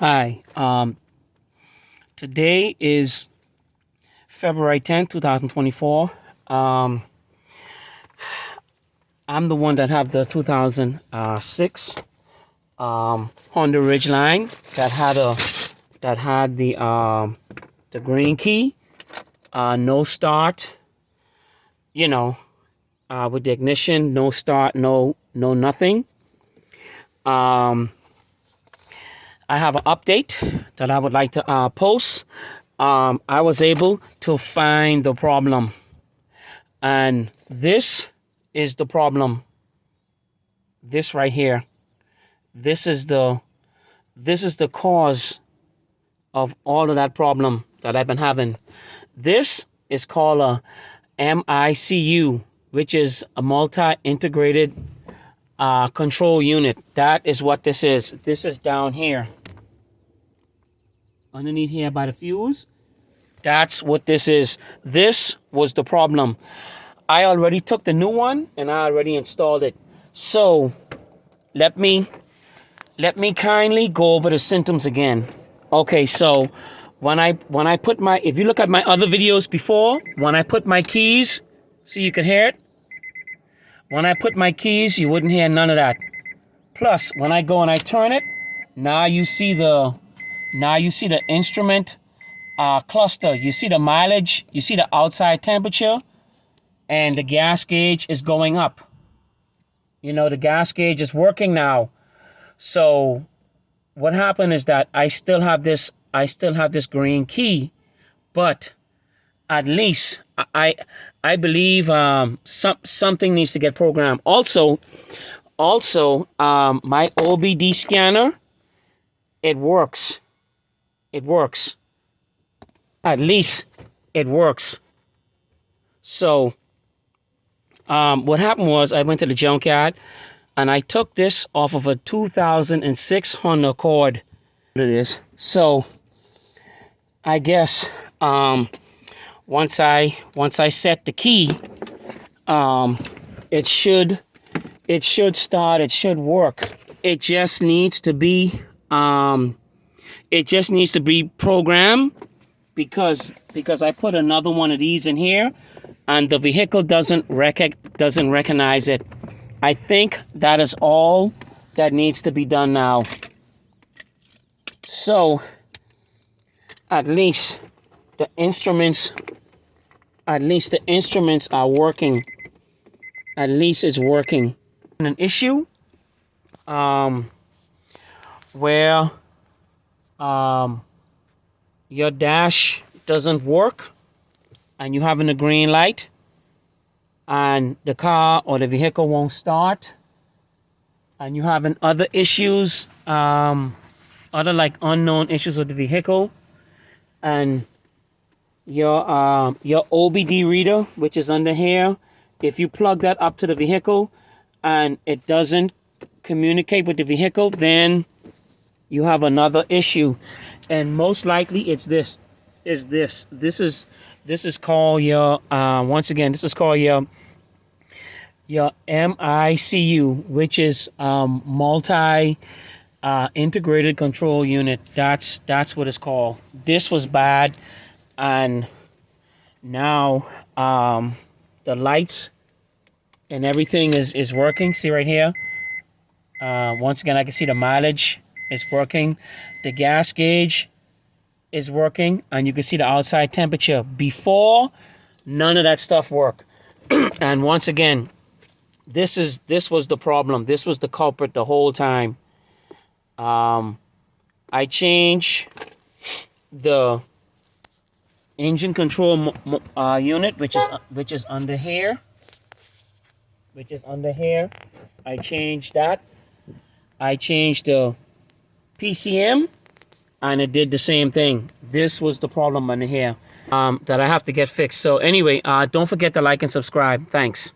Hi. Today is February 10th, 2024. I'm the one that have the 2006 Honda Ridgeline that had the green key, no start, with the ignition, no start, no nothing. I have an update that I would like to post. I was able to find the problem, and this is the problem. This right here. This is the cause of all of that problem that I've been having. This is called a MICU, which is a multi-integrated control unit. That is what this is. This is down here, underneath here by the fuse. That's what this is. This was the problem. I already took the new one and I already installed it. So let me kindly go over the symptoms again. Okay, so when I put my, if you look at my other videos before, when I put my keys, see, you can hear it. When I put my keys, you wouldn't hear none of that. Plus, when I go and I turn it, now you see the instrument cluster. You see the mileage, you see the outside temperature, and the gas gauge is going up. The gas gauge is working now. So what happened is that I still have this green key, but at least I believe something needs to get programmed. Also, my OBD scanner, it works. It works. At least it works. So what happened was I went to the junkyard and I took this off of a 2006 Honda Accord. It is. So I guess once I set the key, it should start. It should work. It just needs to be programmed because I put another one of these in here and the vehicle doesn't recognize it. I think that is all that needs to be done now. So at least the instruments are working. At least it's working. An issue where your dash doesn't work and you're having a green light and the car or the vehicle won't start, and you're having other issues, other like unknown issues with the vehicle, and your OBD reader, which is under here, if you plug that up to the vehicle and it doesn't communicate with the vehicle, then you have another issue, and most likely it's this. This is called your once again, this is called your MICU, which is multi integrated control unit. That's what it's called. This was bad, and now the lights and everything is working. See right here. Once again, I can see the mileage is working. The gas gauge is working, and you can see the outside temperature. Before, none of that stuff worked. And once again, this was the problem. This was the culprit the whole time. I changed the engine control unit, which is under here. I changed that. I changed the PCM, and it did the same thing. This was the problem under here that I have to get fixed. So anyway, don't forget to like and subscribe. Thanks.